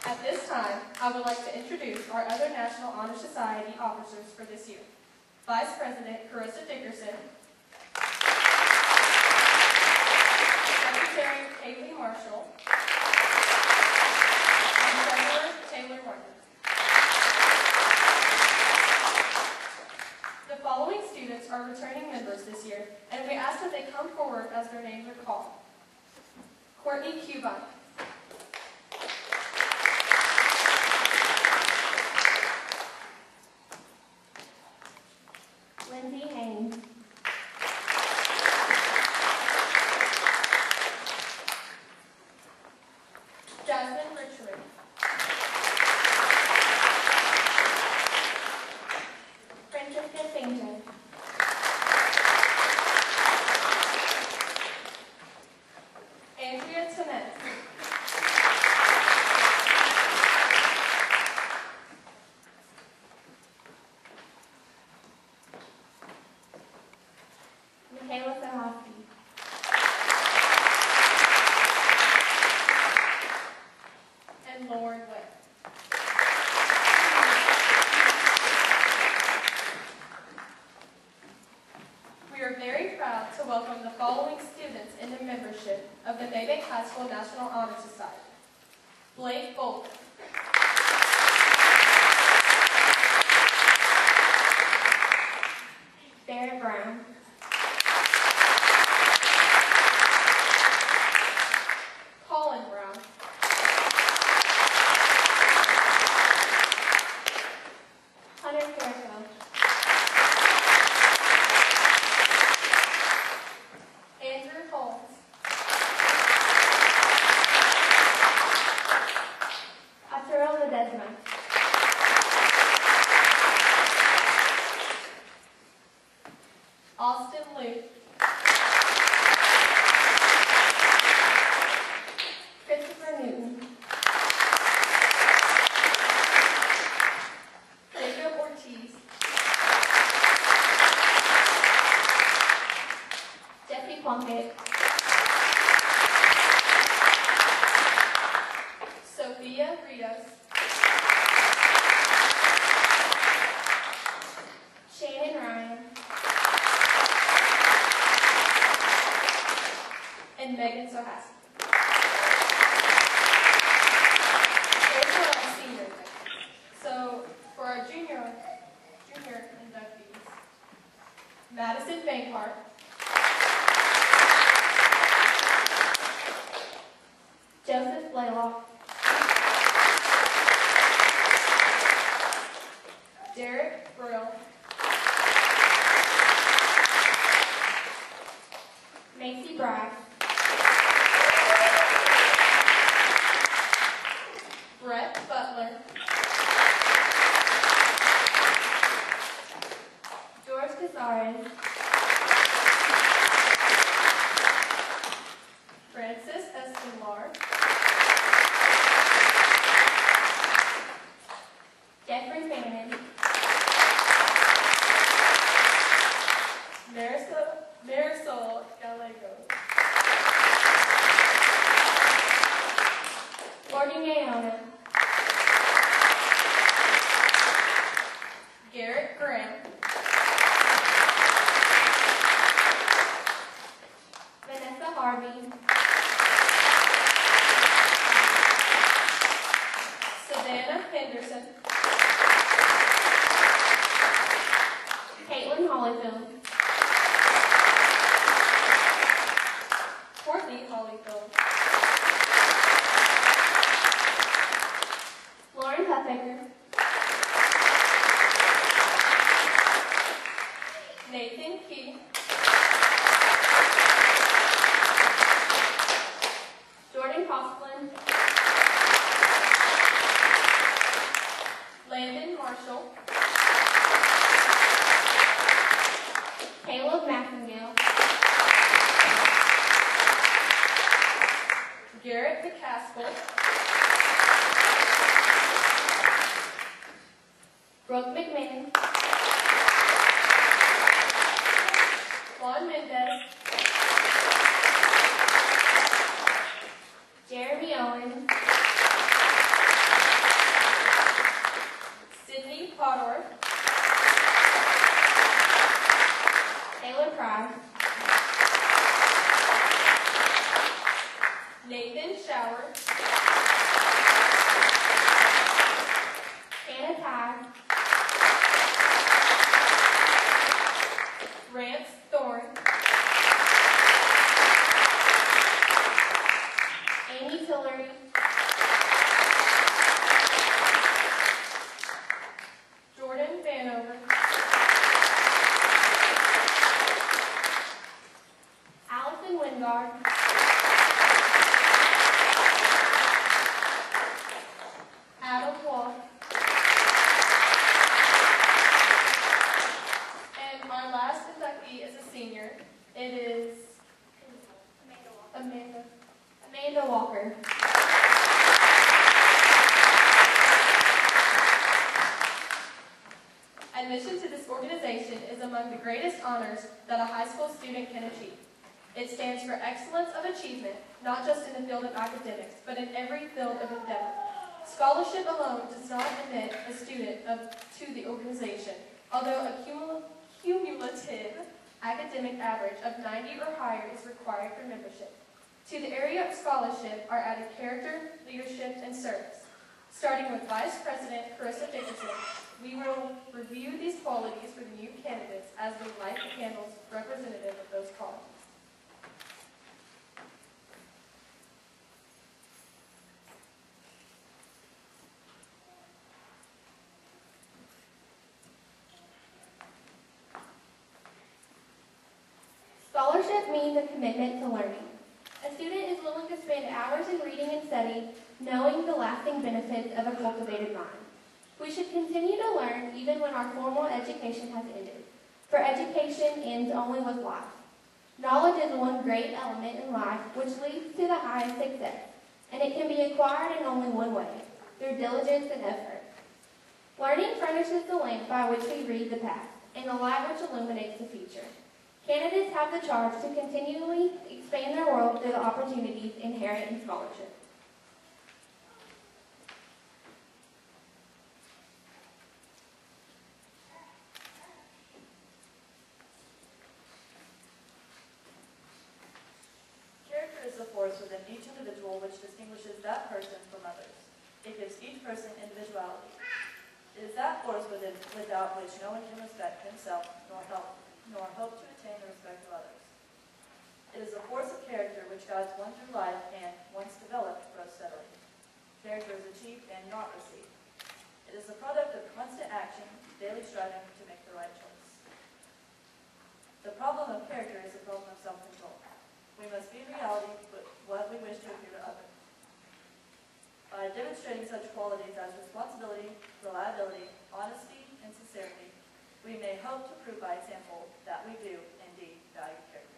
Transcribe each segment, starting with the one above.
At this time, I would like to introduce our other National Honor Society officers for this year. Vice President Carissa Dickerson, Secretary Kaylee Marshall, and Treasurer Taylor Martin. The following students are returning members this year, and we ask that they come forward as their names are called. Courtney Cubine, Lindsay Haynes, Jasmine Richard, Francesca Sanchez, Andrea Tenet, Michaela Sahoski, and Lauren Webb. We are very proud to welcome the following students into membership of the Mabank High School National Honor Society. Blake Bolton, Barrett Brown, Colin Brown, Hunter Carrico, Andrew Holmes, Arturo Ledesma, Austin Luke, Christopher Newton, Jacob Ortiz, Jesse Plunkett, Sophia Rios, Shannon Ryan, and Megan Sohas. Those are our seniors. So for our junior inductees, Madison Bankart, Joseph Blaylock, Derek Brill, Macy Bragg, Brett Butler, George Casares, Francis Escobar, Jeffrey Fannin, Marisol Gallego, Morgan Gayona, Garrett Graham, Vanessa Harvey, Savannah Henderson, Caitlin Hollyfield, Courtney Hollyfield, Lauren Huffaker, Nathan Key, Jordan Coughlin, Landon Marshall, Caleb Maxingale, Garrett McCaskill, Brooke McMahon, Juan Mendez, Jeremy Owen, Nathan Shower, Hannah Tag, Rance Thorne, Amy Tillery, Jordan Vanover, Allison Wingard, Adam Wall, and our last inductee is a senior. It is Amanda Walker. Admission to this organization is among the greatest honors that a high school student can achieve. It stands for excellence of achievement, not just in the field of academics, but in every field of endeavor. Scholarship alone does not admit a student to the organization, although a cumulative academic average of 90 or higher is required for membership. To the area of scholarship are added character, leadership, and service. Starting with Vice President Carissa Dickerson, we will review these qualities for the new candidates as we light the candles representative of those qualities. Scholarship means a commitment to learning. A student is willing to spend hours in reading and study, knowing the lasting benefits of a cultivated mind. We should continue to learn even when our formal education has ended, for education ends only with life. Knowledge is one great element in life which leads to the highest success, and it can be acquired in only one way, through diligence and effort. Learning furnishes the lamp by which we read the past, and the light which illuminates the future. Candidates have the charge to continually expand their world through the opportunities inherent in scholarship. Character is the force within each individual which distinguishes that person from others. It gives each person individuality. It is that force without which no one can respect himself nor hope to attain the respect of others. It is a force of character which guides one through life and, once developed, grows steadily. Character is achieved and not received. It is the product of constant action, daily striving to make the right choice. The problem of character is the problem of self-control. We must be in reality what we wish to appear to others. By demonstrating such qualities as responsibility, reliability, honesty, and sincerity, we may hope to prove by example that we do indeed value character.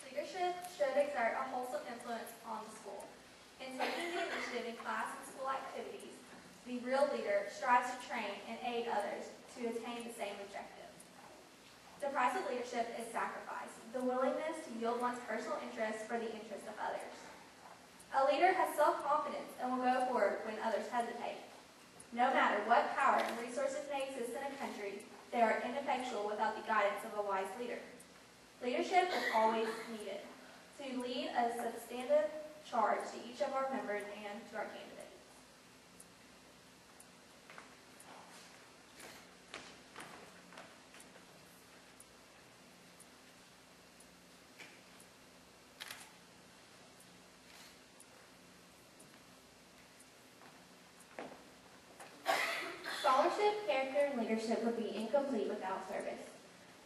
Leadership should exert a wholesome influence on the school. In taking the initiative in class and school activities, the real leader strives to train and aid others to attain the same objective. The price of leadership is sacrifice, the willingness to yield one's personal interests for the interests of others. A leader has self-confidence and will go forward when others hesitate. No matter what power and resources may exist in a country, they are ineffectual without the guidance of a wise leader. Leadership is always needed to lead a substantive charge to each of our members and to our candidates. Scholarship, character, and leadership would be incomplete without service.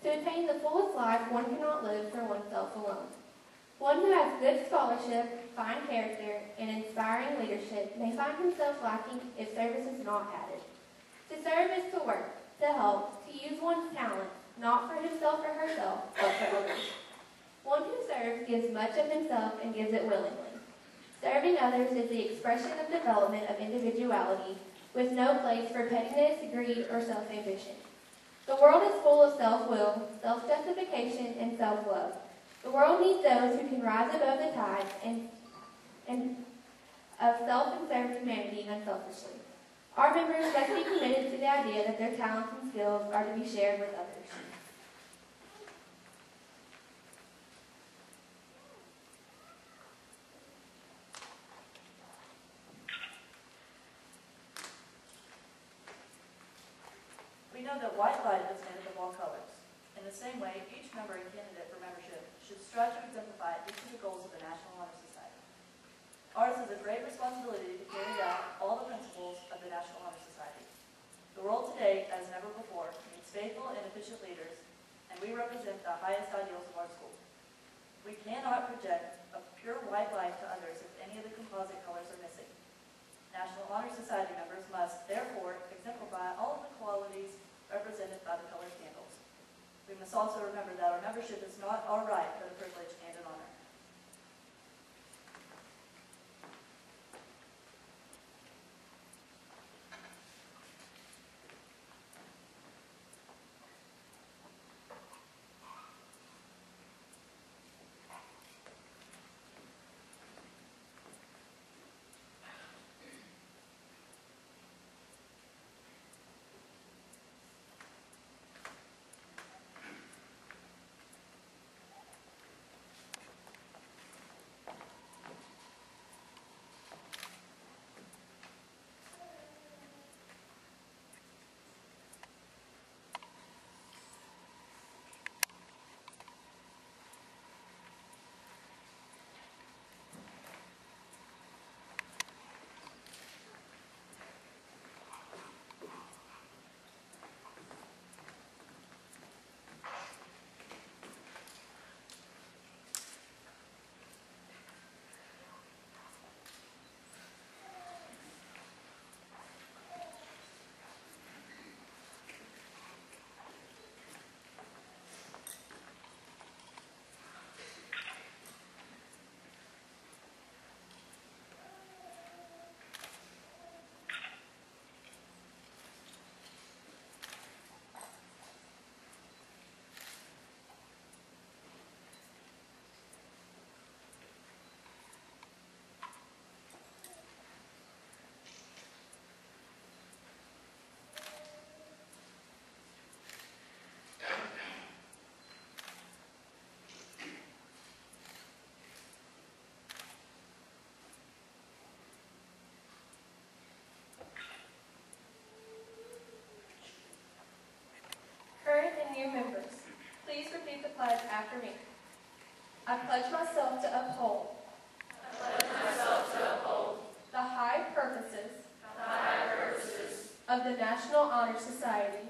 To attain the fullest life, one cannot live for oneself alone. One who has good scholarship, fine character, and inspiring leadership may find himself lacking if service is not added. To serve is to work, to help, to use one's talent, not for himself or herself, but for others. One who serves gives much of himself and gives it willingly. Serving others is the expression of development of individuality, with no place for pettiness, greed, or self-ambition. The world is full of self-will, self-justification, and self-love. The world needs those who can rise above the tides and of self and serve humanity unselfishly. Our members must be committed to the idea that their talents and skills are to be shared with others. We know that white light is made up of all colors. In the same way, each member and candidate for membership should strive to exemplify each of the goals of the National Honor Society. Ours is a great responsibility to carry out all the principles of the National Honor Society. The world today, as never before, needs faithful and efficient leaders, and we represent the highest ideals of our school. We cannot project a pure white light to others if any of the composite colors are missing. National Honor Society members must, therefore, exemplify all of the qualities represented by the color candles. We must also remember that our membership is not our right, but a privilege and an honor. Current and new members, please repeat the pledge after me. I pledge myself to uphold the high purposes of the National Honor Society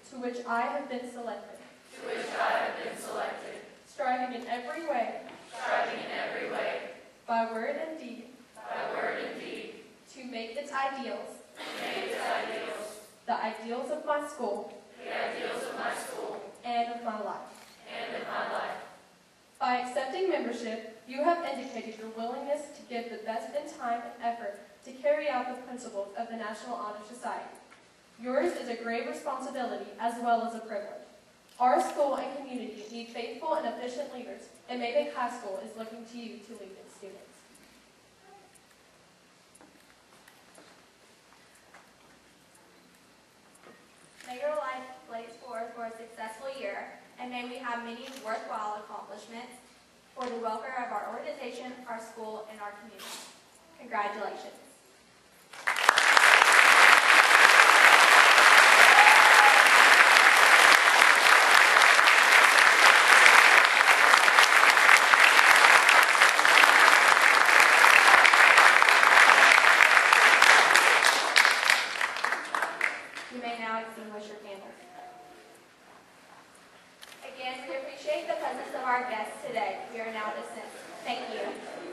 to which I have been selected, striving in every way, by word and deed, to make its ideals, the ideals of my school, and of my life. By accepting membership, you have indicated your willingness to give the best in time and effort to carry out the principles of the National Honor Society. Yours is a great responsibility as well as a privilege. Our school and community need faithful and efficient leaders, and Mabank High School is looking to you to lead its students. May your life blaze forth for a successful year, and may we have many worthwhile accomplishments for the welfare of our organization, our school, and our community. Congratulations. You may now extinguish your candles. Again, we appreciate the presence of our guests today. We are now dismissed. Thank you.